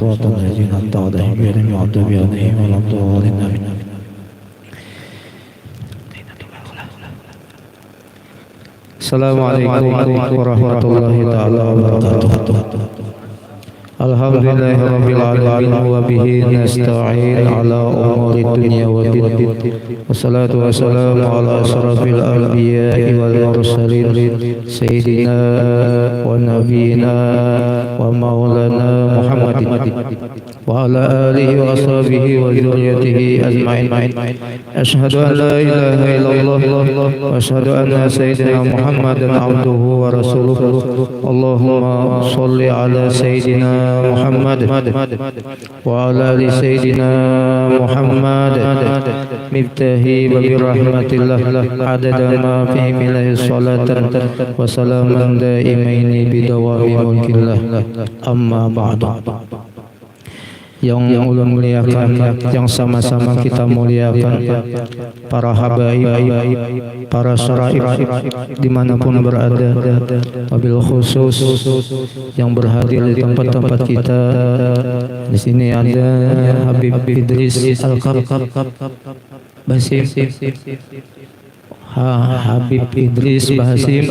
صراط الذين أنعمت عليهم غير المغضوب عليهم ولا الضالين آمين. Assalamualaikum warahmatullahi taala wabarakatuh. Alhamdulillahirabbil alamin wa bihi nasta'in ala umuri dunya waddin. Wassalatu wassalamu ala asrafil anbiya'i wal mursalin sayyidina wa nabiyyina wa maulana Muhammadin wa ala alihi wa ashabihi wa dzurriyyatihi ajma'in. Asyhadu an la ilaha illallah wa asyhadu anna sayyidina Muhammadan abduhu wa rasuluhu. Allahumma shalli ala sayyidina Muhammad wa ala ali sayyidina Muhammad miftahi babi rahmatillah adada ma fi milahi salatan wa salaman daimaini bidawami mulkillah amma ba'du. Yang ulun muliakan, yang sama-sama kita muliakan, para habaib, para syaraib dimanapun berada, wabil khusus yang berhadir di tempat-tempat kita. Di sini ada Habib Idris Al-Qab Basim, Habib Idris Basim,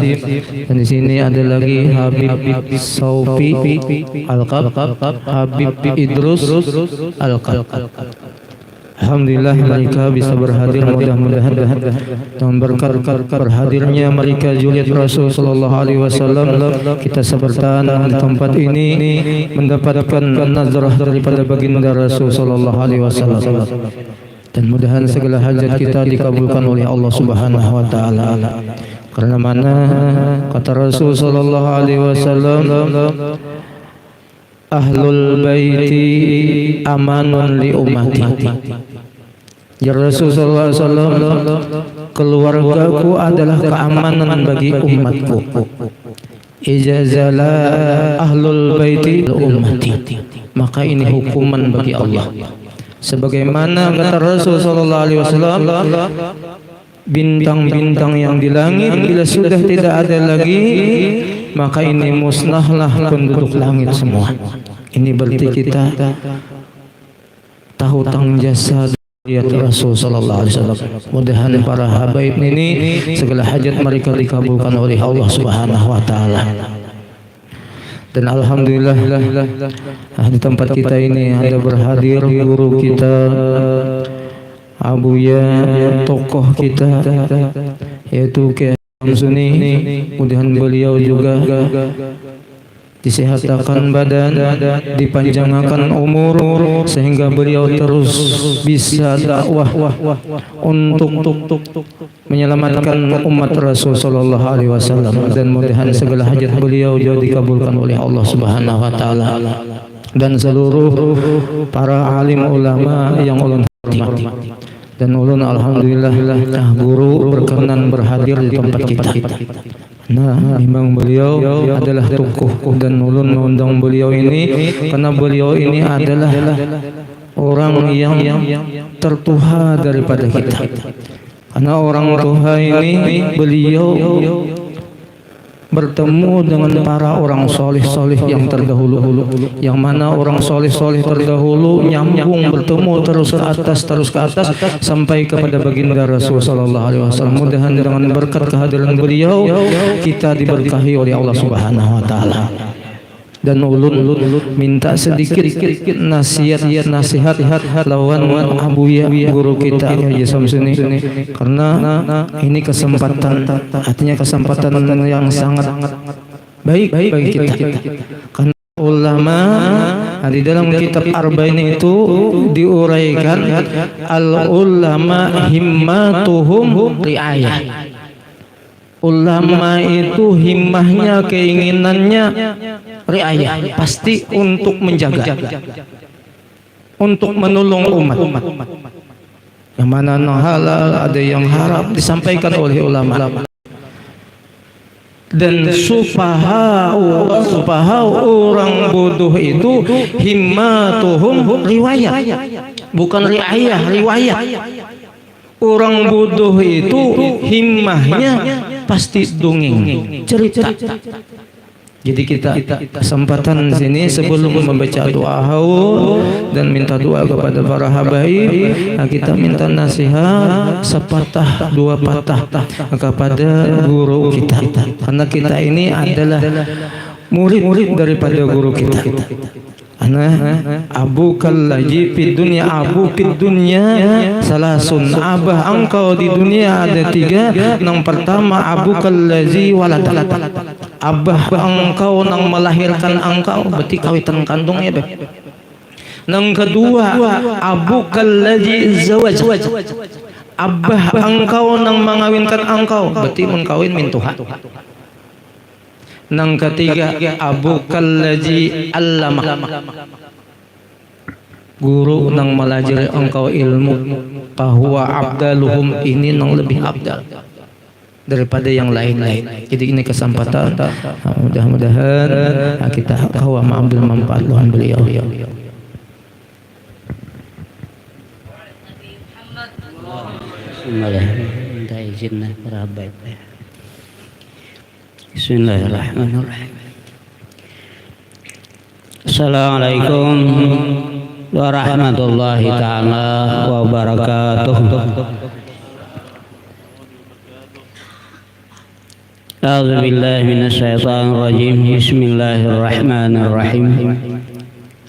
dan di sini ada lagi Habib Saufi Al-Qab, Habib Idrus Al-Qab. Alhamdulillah mereka bisa berhadir, mudah-mudahan dengan berkat berhadirnya mereka Juliet Rasul sallallahu alaihi wasallam kita sebertahan di tempat ini mendapatkan nazarah daripada baginda Rasul sallallahu alaihi wasallam. Dan mudahan segala hajat kita dikabulkan oleh Allah Subhanahu wa taala. Karena mana kata Rasul sallallahu alaihi wasallam, ahlul baiti amanun li ummati. Ya Rasul sallallahu alaihi wasallam, keluargaku adalah keamanan bagi umatku. Ijazala ahlul baiti li ummati. Maka ini hukuman bagi Allah. Sebagaimana kata Rasul sallallahu alaihi wasallam, bintang-bintang yang di langit bila sudah tidak ada lagi, maka ini musnahlah penduduk langit semua. Ini berarti kita tahu tanggung jasa ya Rasul sallallahu alaihi wasallam. Mudahan para habaib ini segala hajat mereka dikabulkan oleh Allah Subhanahu wa taala. Dan alhamdulillah di tempat kita ini ada berhadir guru kita, Abuya, tokoh kita yaitu Kiai Suni. Mudahan beliau juga disehatkan badan, dipanjangkan umur sehingga beliau terus bisa dakwah untuk menyelamatkan umat Rasul sallallahu alaihi wasallam. Dan mudahan segala hajat beliau juga dikabulkan oleh Allah Subhanahu wa taala dan seluruh para alim ulama yang ulun hormati. Dan ulun alhamdulillah guru berkenan berhadir di tempat kita. Nah, memang beliau adalah tokoh dan ulun mengundang beliau ini karena beliau ini adalah orang yang tertuha daripada kita. Karena orang tuha ini beliau bertemu dengan para orang soleh-soleh yang terdahulu, yang mana orang soleh-soleh terdahulu nyambung bertemu terus ke atas sampai kepada baginda Rasul sallallahu alaihi wasallam. Mudahan dengan berkat kehadiran beliau kita diberkahi oleh Allah Subhanahu wa taala. Dan ulun minta sedikit nasihat lawan Abuya guru kita ya Samsuni, karena ini kesempatan, artinya kesempatan yang sangat baik bagi kita. Karena ulama di dalam kitab Arba'in itu diuraikan al ulama himmatuhum riayah. Ulama itu himmahnya, keinginannya riayah, pasti untuk menjaga, untuk menolong umat. Yang mana halal, ada yang haram disampaikan oleh ulama. Dan sufaha orang bodoh itu himmatuhum riwayah, bukan riayah, riwayah. Orang bodoh itu himmahnya pasti dongeng, cerita. Jadi kita kesempatan sini sebelum membaca doa haul dan minta doa kepada para habaib, kita minta nasihat sepatah dua patah kepada guru kita, karena kita ini adalah murid daripada guru kita. Ana abu kallaji fid dunya, abu fid dunya salasun, abah engkau di dunia ada tiga. Yang pertama abu kallazi walad, abah engkau nang melahirkan engkau, berarti kawitan kandung ya beb. Yang kedua abu kallazi zawaj, abah engkau nang mengawinkan engkau, berarti mengkawin min Tuhan. Nang ketiga abu kallaji allama, guru nang melajari engkau ilmu, bahwa abdaluhum, ini nang lebih abdal daripada yang lain-lain. Jadi ini kesempatan, mudah-mudahan kita kawa mengambil manfaat Tuhan beliau. Minta izin para habaib. Bismillahirrahmanirrahim. Assalamualaikum warahmatullahi ta'ala wabarakatuh. A'udzu billahi minasyaitonir rajim. Bismillahirrahmanirrahim.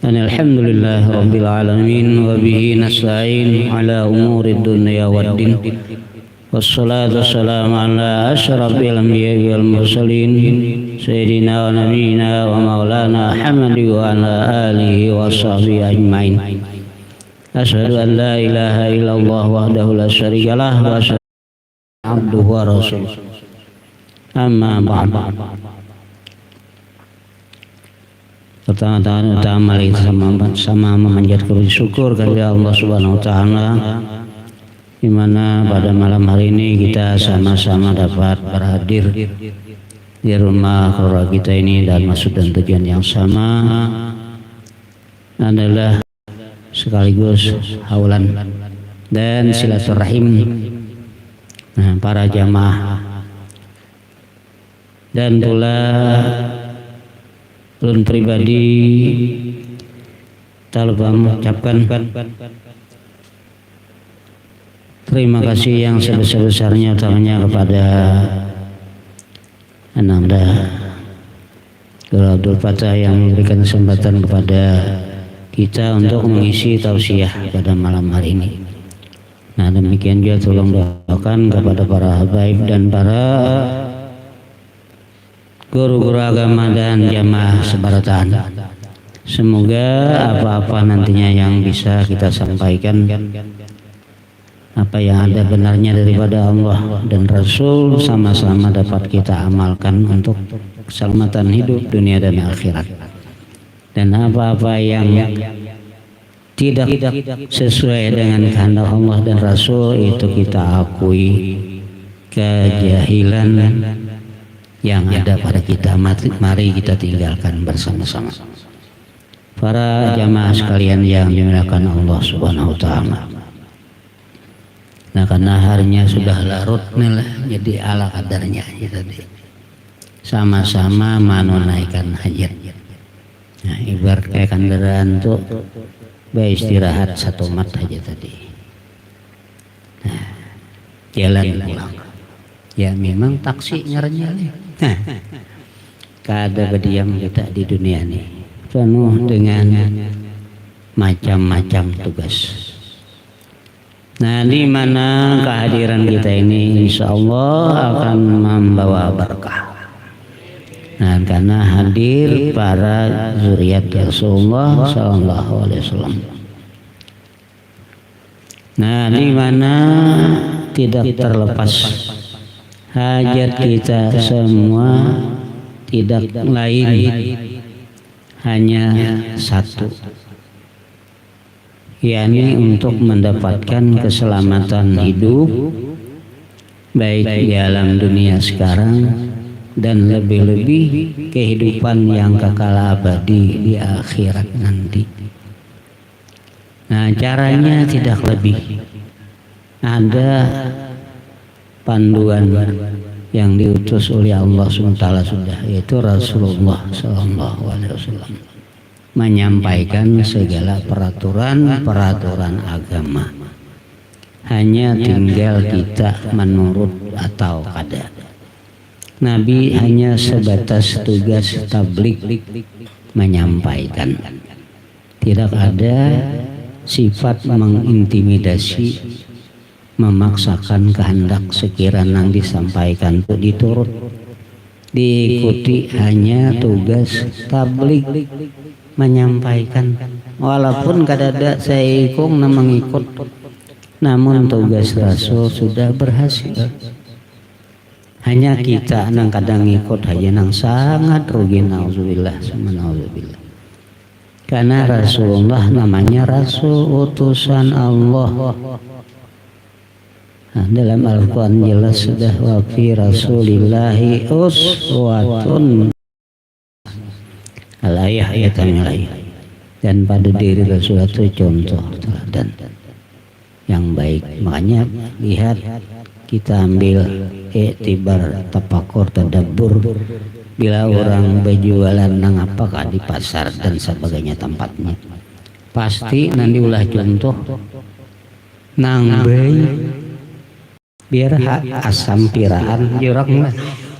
Alhamdulillahi rabbil alamin wa bihi nasta'in ala umurid dunya waddin. Wassalatu wassalamu ala asyrafil anbiya'i wal mursalin sayyidina wa nabiyyina wa maulana Muhammad wa ala alihi wa sahbihi ajmain. Asyhadu an la ilaha illallah wahdahu la syarikalah wa asyhadu anna abduhu wa rasuluh. Amma ba'd. Pertama-tama kita sama memanjatkan syukur kepada Allah Subhanahu wa taala, di mana pada malam hari ini kita sama-sama dapat berhadir di rumah keluarga kita ini, dan maksud dan tujuan yang sama adalah sekaligus haulan dan silaturahim para jamaah, dan pula ulun pribadi tak lupa mengucapkan terima kasih yang sebesar-besarnya utamanya kepada Ananda Guru Abdul Fatah yang memberikan kesempatan kepada kita untuk mengisi tausiah pada malam hari ini. Nah, demikian juga tolong doakan kepada para habaib dan para guru-guru agama dan jamaah sebaratan. Semoga apa-apa nantinya yang bisa kita sampaikan, apa yang ada benarnya daripada Allah dan Rasul, sama-sama dapat kita amalkan untuk keselamatan hidup dunia dan akhirat. Dan apa-apa yang tidak sesuai dengan kehendak Allah dan Rasul, itu kita akui kejahilan yang ada pada kita. Mari kita tinggalkan bersama-sama. Para jamaah sekalian yang dimuliakan Allah Subhanahu wa taala. Nah, karena harinya sudah larut nih lah, jadi ala kadarnya aja tadi. Sama-sama menunaikan hajat. Nah, ibarat kayak kendaraan tuh istirahat satu mat aja tadi. Nah, jalan pulang. Ya memang taksi nyernya. Nah, kada berdiam kita di dunia ini, penuh dengan macam-macam tugas. Nah, di mana kehadiran kita ini insya Allah akan membawa berkah. Nah, karena hadir para zuriat Rasulullah Sallallahu Alaihi Wasallam. Nah, di mana tidak terlepas hajat kita semua, tidak lain hanya satu, yakni untuk mendapatkan keselamatan hidup baik di alam dunia sekarang dan lebih-lebih kehidupan yang kekal abadi di akhirat nanti. Nah, caranya tidak lebih, ada panduan yang diutus oleh Allah SWT sudah, yaitu Rasulullah SAW, menyampaikan segala peraturan agama. Hanya tinggal kita menurut atau kada. Nabi hanya sebatas tugas tabligh, menyampaikan. Tidak ada sifat mengintimidasi, memaksakan kehendak sekiranya yang disampaikan itu diturut, diikuti. Hanya tugas tabligh, menyampaikan. Walaupun kadada saya ikung mengikut, namun tugas Rasul sudah berhasil. Hanya kita nang kadang ikut aja nang sangat rugi, nauzubillah summa nauzubillah. Karena Rasulullah namanya Rasul utusan Allah. Nah, dalam Al-Quran jelas sudah, wa fi Rasulillahi uswatun al-ayat dan pada diri Rasulullah itu contoh teladan yang baik. Makanya lihat, kita ambil iktibar, tafakur, tadabbur. Bila orang berjualan nang apakah di pasar dan sebagainya tempatnya, pasti nanti ulah contoh nang bayi biar asam piraan jurang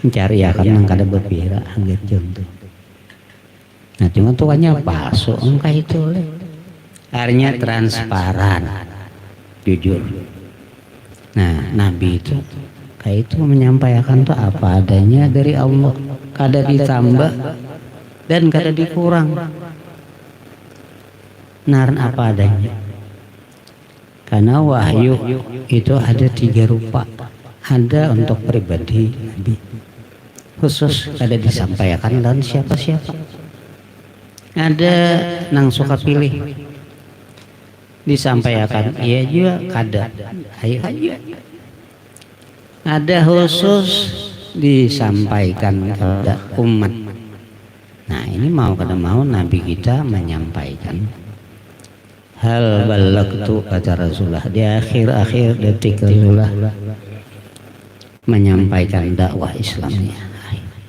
mencari akan nang kada berpira angger contoh. Nah cuma tuanya palsu engkau itu akhirnya transparan, jujur. Nah Nabi itu kayak itu menyampaikan tuh apa adanya dari Allah, kada ditambah dan kada dikurang, naran apa adanya. Karena wahyu itu ada 3 rupa. Ada untuk pribadi Nabi khusus, kada disampaikan dan siapa-siapa. Ada nang suka pilih disampaikan, iya juga kada. Ayo. Ada khusus disampaikan kepada umat. Nah ini mau kada mau Nabi kita menyampaikan. Hal balagtu, kata Rasulullah di akhir detik Rasulullah menyampaikan dakwah Islamnya.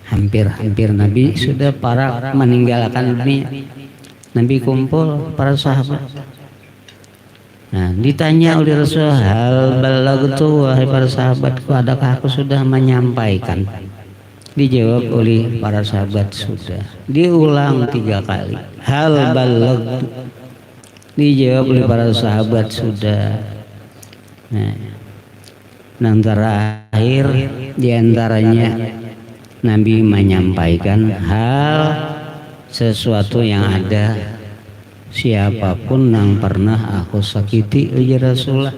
Hampir Nabi sudah para meninggalkan dunia. Nabi kumpul para sahabat. Nah, ditanya oleh Rasul, hal balagtu, wahai para sahabatku, adakah aku sudah menyampaikan? Dijawab oleh para sahabat sudah. Diulang 3 kali. Hal balagtu. Dijawab oleh para sahabat sudah. Nah, yang terakhir diantaranya Nabi menyampaikan hal sesuatu yang ada. Siapapun yang pernah aku sakiti ujar Rasulullah,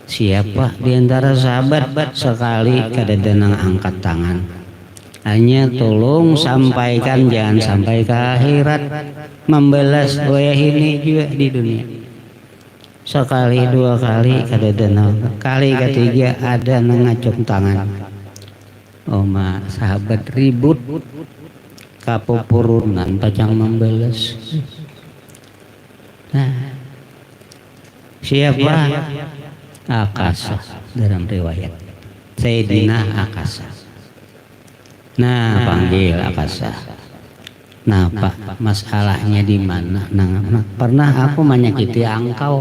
siapa di antara sahabat sekali kada denang angkat tangan, hanya tolong sampaikan, jangan sampai ke akhirat, membalas wayah ini juga di dunia. Sekali 2 kali kada denang, kali ketiga ada nang ngacung tangan. Oma sahabat ribut kapupurunan pacang membalas. Nah, siapa? Akasa dalam riwayat Sayyidina Akasa. Nah, panggil Akasa. Nah, Pak, masalahnya di mana? Nah, pernah aku menyakiti engkau.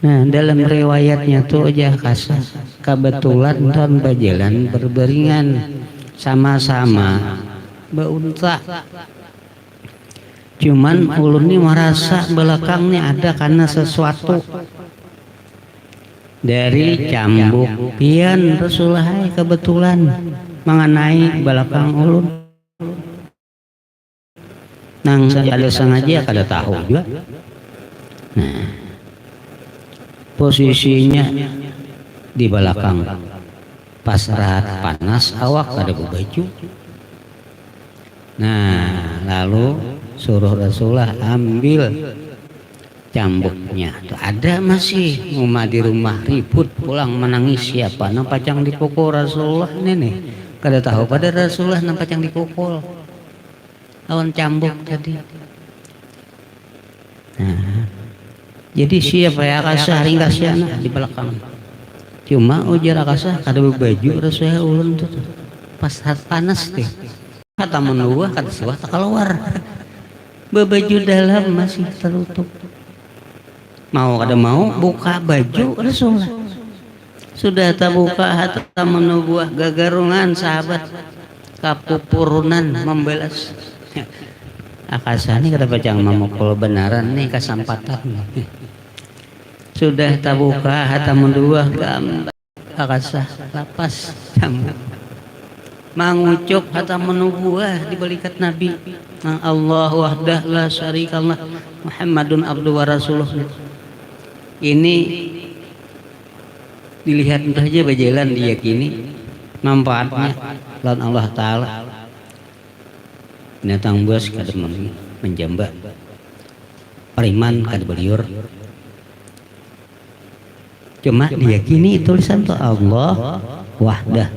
Nah, dalam riwayatnya tuh aja Akasa, kebetulan tuan berjalan berberingan sama-sama beunta. Cuman ulun ini merasa belakangnya ada karena sesuatu dari cambuk pian Rasulullah kebetulan mengenai belakang ulun. Nang ada sengaja kada tahu juga. Nah, posisinya di belakang pas rahat panas awak kada berbaju. Nah, lalu suruh Rasulullah ambil cambuknya. Tuh ada masih umat di rumah ribut pulang menangis siapa nampacang dipukul Rasulullah ini. Kada tahu pada Rasulullah nampacang dipukul lawan cambuk tadi. Nah, jadi siapa ya kasar ringkas di belakang. Cuma ujar akasa kada baju rasuah ulun tuh pas panas teh kata menua kata suah tak keluar baju dalam masih tertutup mau kada mau buka baju Rasulullah sudah tak buka hatta menubuah gagarungan sahabat kapupurunan membelas akasa ini kada pacang memukul benaran nih kasampatan sudah tak buka hatta menubuah gambar akasa lapas sama mangucuk hatta menubuah di balikat Nabi Allah wahdah la syarikallah Muhammadun abdu wa rasuluh ini dilihat saja berjalan diyakini manfaatnya lawan Allah Ta'ala binatang buas kada menjamba periman kada beliur cuma diyakini tulisan tuh Allah wahdah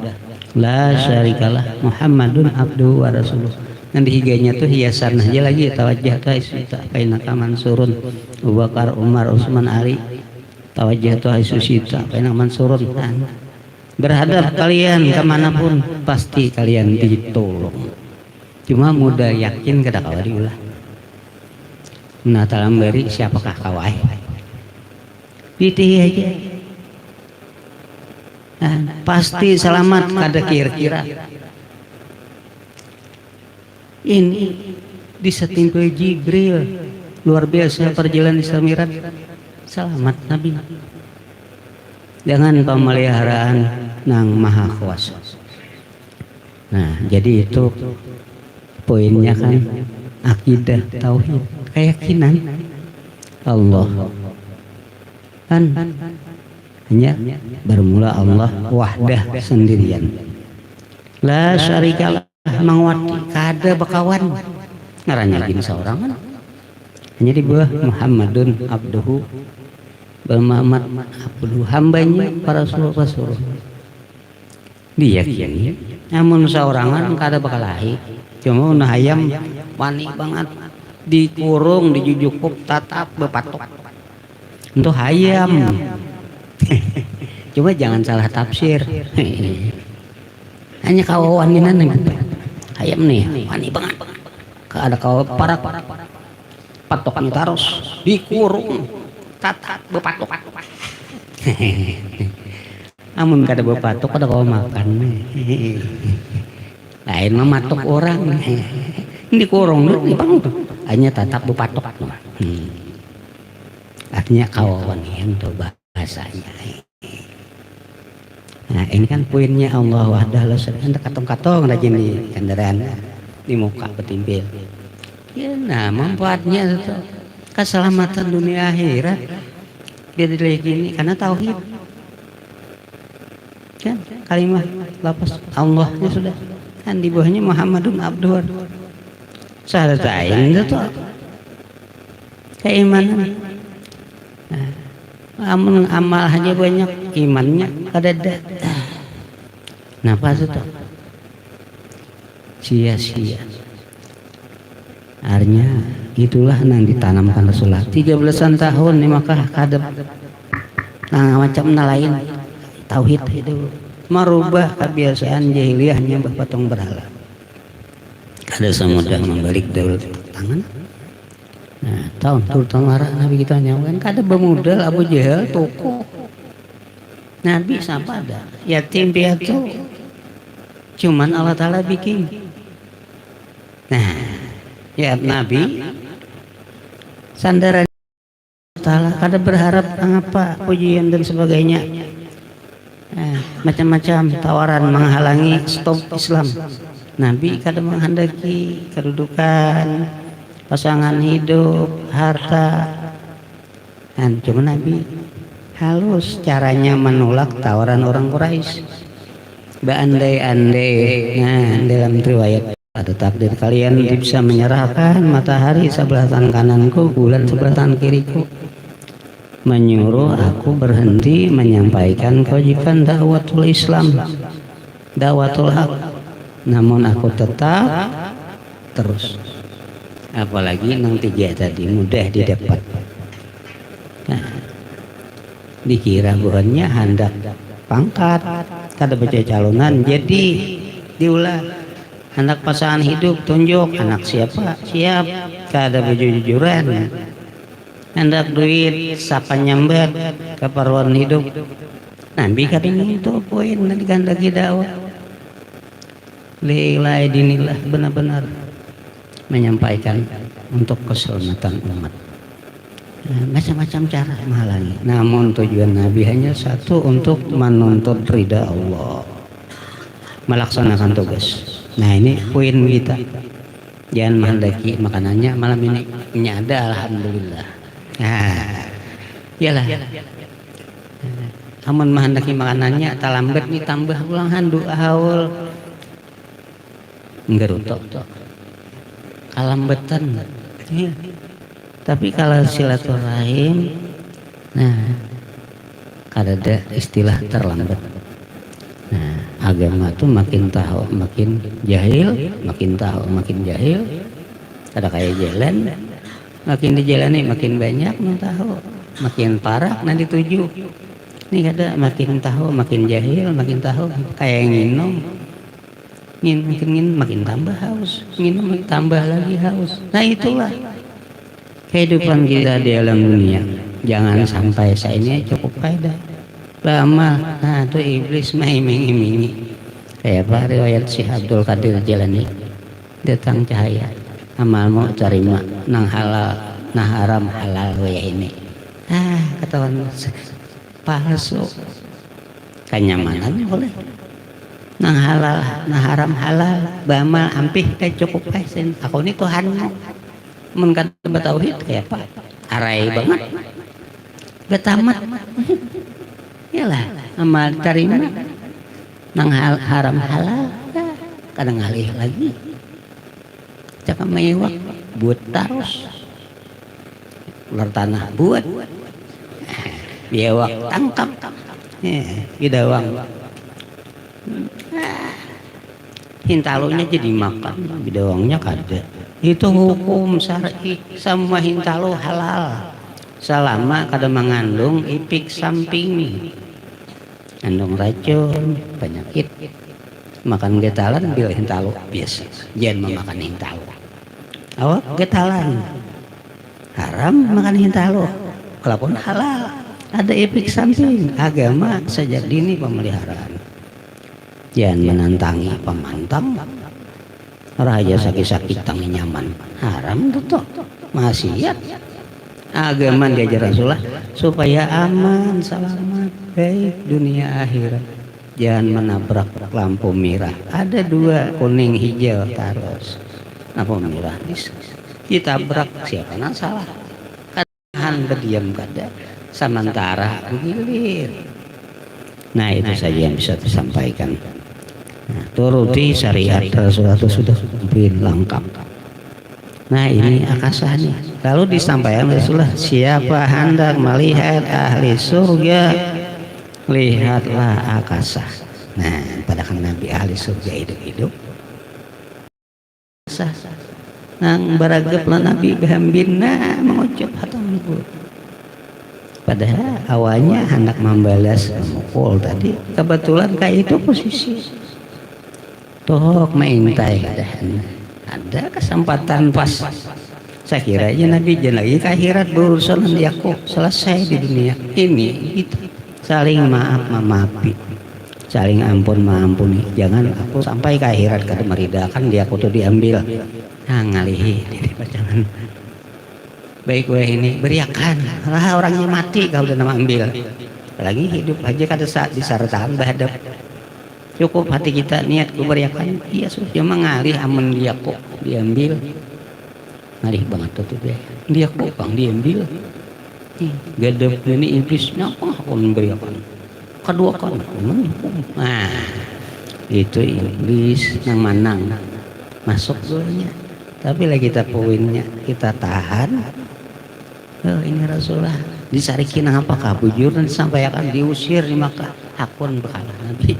la syarikalah Muhammadun abdu wa rasuluh dan di higanya tuh hiasan aja lagi tawajjah ta isita kainaka mansurun Abu Bakar Umar Utsman Ali tawajjah tuh isusita kainaka mansurun berhadap kalian kemanapun pasti kalian ditolong cuma mudah yakin kada kawari ulah nah talam beri siapakah kawai pitih aja pasti selamat kada kira-kira ini disetimpai Jibril luar biasa perjalanan Isra Mi'raj selamat Nabi dengan pemeliharaan nang maha kuasa. Nah jadi itu poinnya kan akidah tauhid keyakinan Allah kan hanya bermula Allah wahdah sendirian la syarikalah mangwati kada bakawan ngarannya gini seorang kan hanya di bawah Muhammadun abduhu Muhammad abduhu hambanya para rasul diyakini namun seorangan kada bakal lahir cuma nah ayam wani banget dikurung dijujukup tatap bepatok untuk ayam coba jangan salah tafsir hanya kawawan ini ayam nih wani banget ada kau para patoknya taros dikurung tatat bepatok amun kada bepatok kada kau makan lain mah matok orang dikurung dulu hanya tatap bepatok artinya kawawan yang coba bahasanya. Nah ini kan poinnya Allah wahdah la syarika katong-katong rajin di kendaraan di muka petimpil. Ya, nah manfaatnya itu keselamatan dunia akhirat dia gini karena tauhid. Kan kalimat lapas Allahnya sudah kan di bawahnya Muhammadun abduh. Syarat lain itu keimanan. Amal aja banyak imannya kada ada. Kenapa itu? Sia-sia. Artinya itulah yang ditanamkan Rasulullah 13 tahun di Makkah kada macam lain tauhid itu merubah kebiasaan jahiliyahnya berpatung berhala. Kada semudah membalik daulat tangan. Nah, tahun terutama Nabi kita nyawakan kada bermodal Abu Jahal toko. Nabi siapa ada? Yatim piatu. Cuman Allah Ta'ala bikin. Nah, ya Nabi sandaran Ta'ala kada berharap apa pujian dan sebagainya. Nah, macam-macam tawaran menghalangi stop Islam. Nabi kada menghendaki kedudukan pasangan hidup, harta, dan cuma Nabi halus caranya menolak tawaran orang Quraisy. Beandai-andai, nah dalam riwayat ada takdir kalian bisa menyerahkan matahari sebelah tangan kananku, bulan sebelah tangan kiriku, menyuruh aku berhenti menyampaikan kewajiban dakwatul Islam, dakwatul haq, namun aku tetap terus. Apalagi nang tiga tadi mudah didapat. Nah, dikira buahnya hendak pangkat, kada baca calonan, jadi diulah anak pasangan hidup tunjuk anak siapa siap, kada baju-jujuran, hendak duit sapa nyambat keperluan hidup. Nabi kadang itu poin nanti gandagi dakwah lillahi dinillah, benar-benar menyampaikan untuk keselamatan umat. Macam-macam cara menghalangi, namun tujuan Nabi hanya satu, untuk menuntut ridha Allah, melaksanakan tugas. Nah ini poin kita, jangan menghendaki makanannya malam ini ada, alhamdulillah. Nah iyalah, amun menghendaki makanannya talambat nih tambah ulang handu haul ngerutok kalambetan. Tapi kalau silaturahim, nah kada ada istilah terlambat. Nah agama tuh makin tahu makin jahil, makin tahu makin jahil. Ada kayak jalan, makin dijalani makin banyak yang tahu, makin parah nanti tuju. Ini ada makin tahu makin jahil, makin tahu kayak nginum, makin tambah haus, nginum makin tambah lagi haus. Nah itulah kehidupan kita di alam dunia. Jangan sampai saya ini cukup faedah lama. Nah itu iblis mah iming-imingi kayak apa riwayat Syekh Abdul Qadir Jilani, datang cahaya amalmu terima nang halal nah haram halal ya ini. Ketahuan palsu, kenyamanan boleh nang halal nah haram halal, bamal ampih kayak cukup paisen aku ini Tuhanmu. Mun kata tauhid kayak apa? Arai banget. Betamat. Yalah, amal terima nang haram halal, kadang ngalih lagi. Cak mewah buat tarus. Ular tanah buat. Biawak tangkap. Bidawang. Hintalunya jadi makan, bidawangnya kada. Itu hukum syar'i, semua hintalo halal selama kada mengandung efek samping, mengandung racun, penyakit. Makan getalan bila hintalo biasa, jangan memakan hintalo. Awak getalan haram makan hintalo, kalaupun halal ada efek samping. Agama sejak dini pemeliharaan, jangan menantangi pemantang. Raja sakit-sakit tangi nyaman haram tuh maksiat. Agama diajar Rasulullah supaya aman selamat baik dunia akhirat. Jangan menabrak lampu merah, ada dua kuning hijau terus lampu merah ditabrak siapa yang salah, katahan berdiam kada sementara gilir. Nah itu saja yang bisa disampaikan. Nah, turuti syariat Rasulullah sudah lebih lengkap. Nah ini akasah nih. Lalu disampaikan Rasulullah, siapa hendak melihat ahli surga, lihatlah akasah. Nah pada kan Nabi ahli surga hidup-hidup. Nang baragap lah Nabi bahambina mengucap hatam nubur. Padahal awalnya hendak membalas mukul tadi, kebetulan kayak itu posisi. Tok maintai ada kesempatan pas. Saya kira aja Nabi jangan lagi ke akhirat berurusan nanti aku selesai di dunia ini. Gitu. Saling maaf memaafi, saling ampun mengampuni. Jangan aku sampai ke akhirat kada meridakan dia aku tuh diambil. Nah ngalihi jangan. Baik gue ini beriakan lah orangnya mati kau udah nama ambil. Lagi hidup aja kada saat disertakan bahadap. Cukup hati kita niat kuberiakan, iya sudah mengalih aman dia kok diambil, ngalih banget tuh dia kok bang diambil, gadap ini iblisnya apa aku memberiakan, kedua kan, nah itu iblis yang menang masuk dulunya, tapi lagi kita poinnya kita tahan, ini Rasulullah disarikin apakah bujur dan disampaikan diusir di Makkah, hakun bekalah Nabi.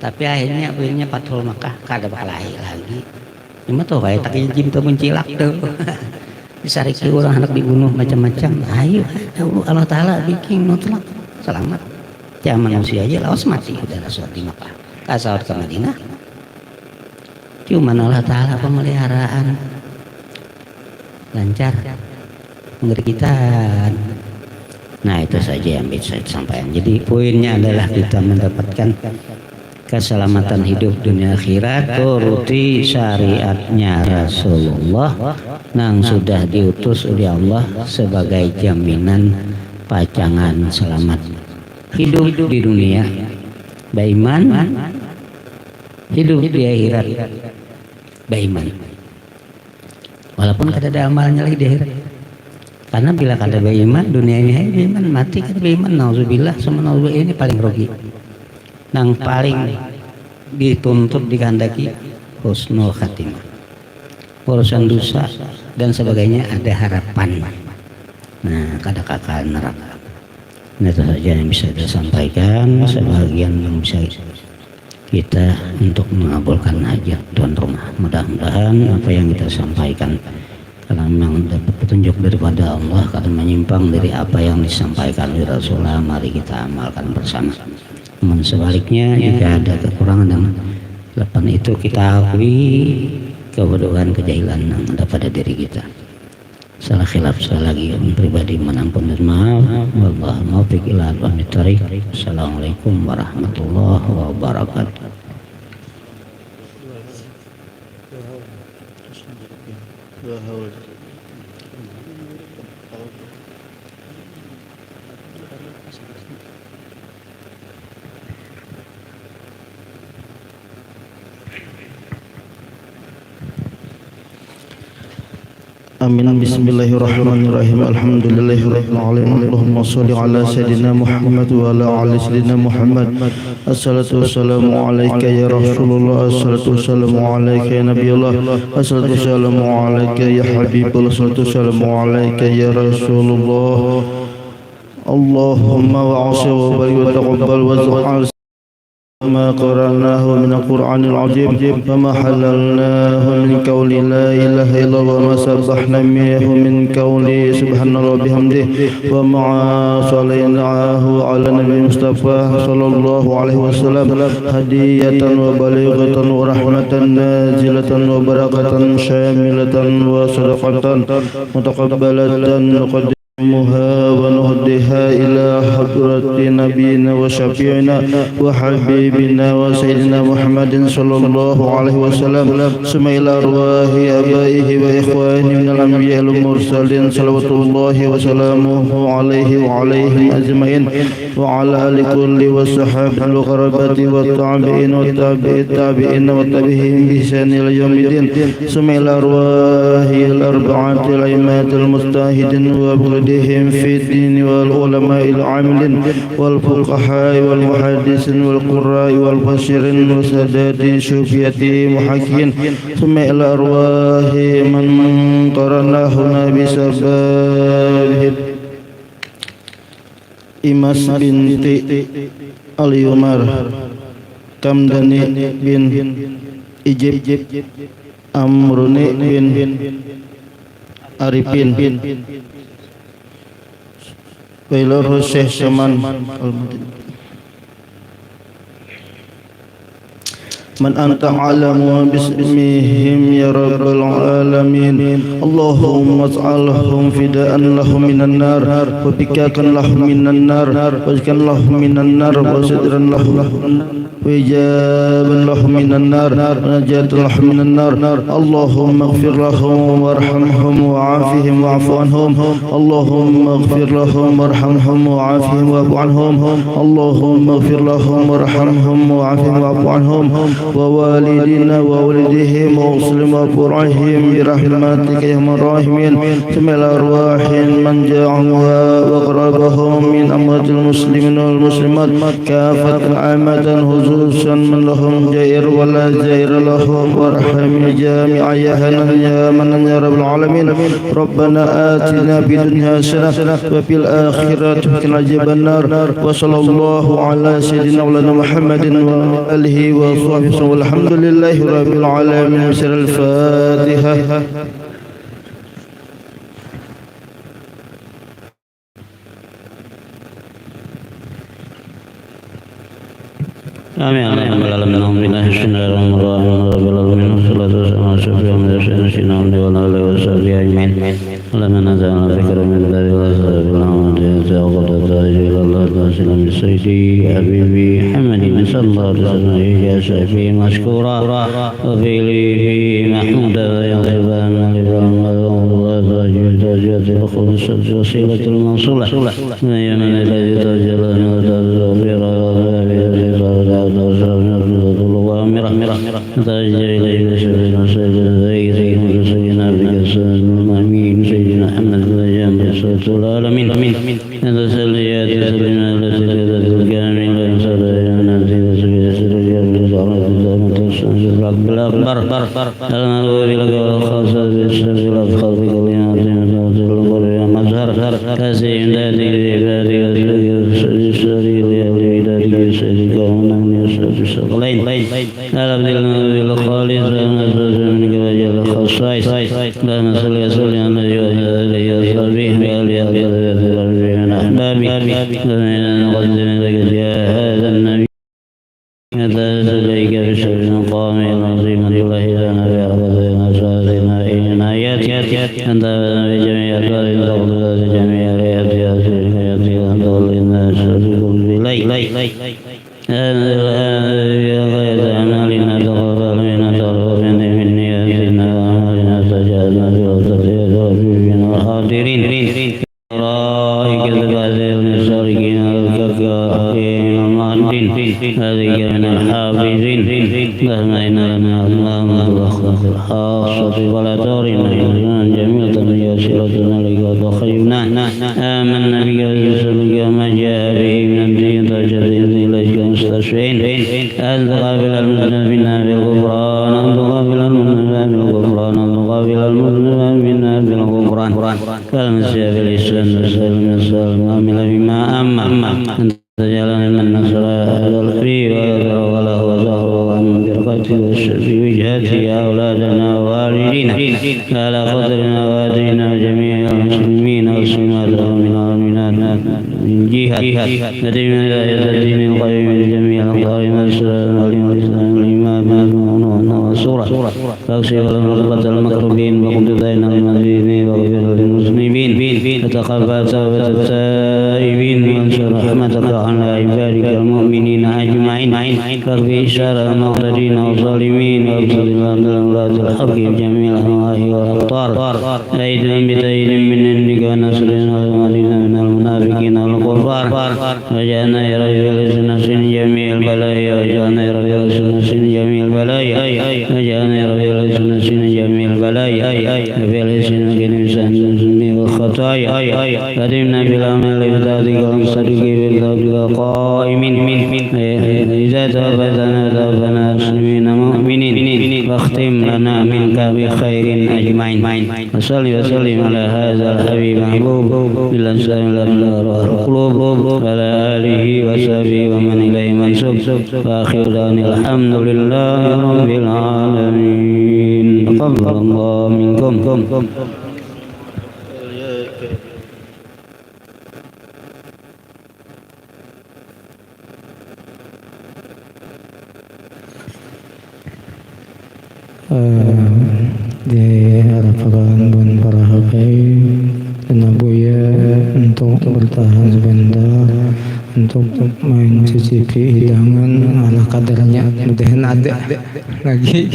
Tapi akhirnya Fathul Makkah kada berkelahi lagi. Cuma tuh kayak tak jim tuh mencilak tuh. Disariki orang anak dibunuh macam-macam. Ayo Allah Ta'ala bikin mutlak selamat. Zaman manusia aja lawas mati udah Rasul di Makkah. Kasawat ke Madinah. Cuma Allah Ta'ala pemeliharaan lancar memberi kita. Nah itu saja yang bisa disampaikan. Jadi poinnya adalah kita mendapatkan keselamatan hidup dunia akhirat turuti syariatnya Rasulullah yang sudah diutus oleh Allah sebagai jaminan pacangan selamat hidup di dunia beriman, hidup di akhirat beriman. Walaupun kada ada amalnya lagi di akhirat. Karena bila kada beriman dunia ini beriman mati kada beriman nauzubillah sama nauzubillah ini paling rugi. Yang paling dituntut dikehendaki husnul khatimah. Urusan dosa dan sebagainya ada harapan. Nah, kada kakak neraka. Nah, itu saja yang bisa kita sampaikan. Sebagian yang bisa kita untuk mengabulkan hajat tuan rumah. Mudah-mudahan apa yang kita sampaikan kalau memang dapat petunjuk daripada Allah, kalau menyimpang dari apa yang disampaikan oleh Rasulullah, mari kita amalkan bersama. Namun sebaliknya jika ada kekurangan dan lepas itu kita akui kebodohan kejahilan yang ada pada diri kita. Salah khilaf sekali lagi yang pribadi menampun dan maaf. Wallahu muwaffiq ila aqwamit thoriq. Assalamualaikum warahmatullahi wabarakatuh. Amin. Bismillahirrahmanirrahim. Alhamdulillahirabbil alamin. Allahumma shalli ala sayidina Muhammad wa ala ali sayidina Muhammad. Assalatu wassalamu alayka ya Rasulullah. Assalatu wassalamu alayka ya Nabiyullah. Assalatu wassalamu alayka ya Habibullah. Assalatu wassalamu alayka ya Rasulullah. Allahumma wa'asi wa barik wa taqabbal wa zu'al ما قرأناه من القرآن العظيم وما حللناه من قول لا إله إلا الله وما سبحنا من قول سبحان الله وبحمده وما صليناه على النبي المصطفى صلى الله عليه وسلم هدية وبليغة ورحمة نازلة وبركة شاملة وصدقة متقبلة ونهدها إلى حضرة نبينا وشفيعنا وحبيبنا وسيدنا محمد صلى الله عليه وسلم ثم إلى أرواح آبائه وإخوانه من الأنبياء المرسلين صلوات الله وسلامه عليه وعليهم أجمعين وعلى آل كل والصحابة والقرابة والتابعين والتابعين والتابعين بإحسان إلى يوم الدين ثم إلى أرواح الأربعة الأئمة المجتهدين وأولادهم في الدين والعلماء العاملين والفقهاء والمحدثين والقراء والفسرين وسادات شوفية محققين ثم إلى أرواح من قرناهنا بسبب Imas binti Ali Umar Kamdani bin Ijib Amruni bin Arifin Wailur Syekh Saman Man anta alamu bismihim ya rabbal alamin Allahumma as'alhum fida'an lahum minan nar wa bikakan lahum minan nar wa zikan lahum minan nar wa sidran lahum wa ijaban lahum minan nar wa najatan lahum minan nar Allahumma ighfir lahum warhamhum wa'afihim wa'afu anhum Allahumma ighfir lahum warhamhum wa'afihim wa'afu anhum Allahumma ighfir lahum warhamhum wa'afihim wa'afu anhum ووالدنا ووالدهم ومسلم وفرعهم برحمتك يا الراحمين ثم الأرواح من جاءها وقربهم من أموات المسلمين والمسلمات كافة عامة خصوصا من لهم جائر ولا جائر لهم وارحم جامع يا من يا رب العالمين ربنا آتنا في الدنيا حسنة وفي الآخرة وقنا عذاب النار وصلى الله على سيدنا مولانا محمد وآله وصحبه والحمد لله رب العالمين. بسر الفاتحة. Amin. Alhamdulillah. Bismillahirrahmanirrahim. Rabbil alamin. Wassalatu wassalamu ala sayyidina Muhammadin wa ala alihi wa sahbihi ajmain. Allahumma nazalna fikra min dari wa sallallahu alaihi wa sallam sayyidi habibi Muhammadin sallallahu alaihi wa sallam ya syafi mashkura wa fihi mahmuda wa yadhiban درجات الخلص وسيلة الموصولة من الذي تجلى سيدنا محمد العالمين أنت سليات سلمنا التي تدت الكامل الأكبر المنظور لك والخاصة بالسر الأفخر بكلمات مظهر كاسم ذاتك لعبادك السرير لعبادك السرير ومن يسرد الثقلين العبد بالخالص ونسبة منك وجل الخصائص اللهم صل وسلم على النبي وصحبه وآله من أحبابه ومن نقدم لك يا هذا النبي إليك بشر المقام العظيم لله لنا بأرضنا سادنا إن آياتك أنت بجميع أكبر تقدر جميع آياتك أنت ولنا شركم بليل غاية أعمالنا تقبل منا تقبل من نياتنا وأعمالنا تجعلنا في وسطك وفينا الحاضرين رائك القادر السالكين الكافرين المعدين هذه من الحافظين اللهم إنا لنا اللهم الخاصة ولا تورنا جميع تيسيرتنا لك وتخيبنا آمنا بك ورسولك ما جاء به من الدين تجد إليك مستشفين أن تقابل المذنب منا بالغفران أن تقابل المذنب بالغفران أن تقابل المذنب منا بالغفران فالمسيح بالإسلام والسلام وعمل بما أما أن تجعلنا من نصر هذا الفري وله وزهره ومن برقته والشفي وجهته يا أولادنا ووالدينا على قدرنا وآتينا جميع المسلمين والسمات والمؤمنات من جهة نتيجة هداية الدين القيم لجميع القائمة الإسلام والإسلام الإمام والسورة فاكشف لهم رغبة المكروبين وقض بين المدينين واغفر للمذنبين وتقبل توبة التائبين وانشر رحمتك على عبادك المؤمنين أجمعين فاكفي شر المعتدين والظالمين واقتل الأولاد الحق جميع الأهواء والأبطار أيدهم بتأييد من عندك ونصرنا ومالنا من المنافقين والكفار وجعلنا يا رب لسنة جميع البلايا وجعلنا يا رب لسنة جميع البلايا وجعلنا يا رب لسنة جميع البلايا وفي لسنة كنسان والخطايا قدمنا بالأعمال بذاتك والصدق بذاتك قائمين إذا توفنا مسلمين مؤمنين واختم لنا منك بخير أجمعين وصل وسلم على هذا الحبيب محبوب بالأنسان الأبرار والقلوب وعلى آله وصحبه ومن إليه منسوب وآخر دعوانا الحمد لله رب العالمين تقبل الله منكم diharapkan dan para habaib dan Abuya untuk bertahan sebentar untuk mencicipi hidangan ala kadarnya, mudahan ada lagi.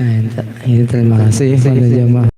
Nah, terima kasih pada jamaah.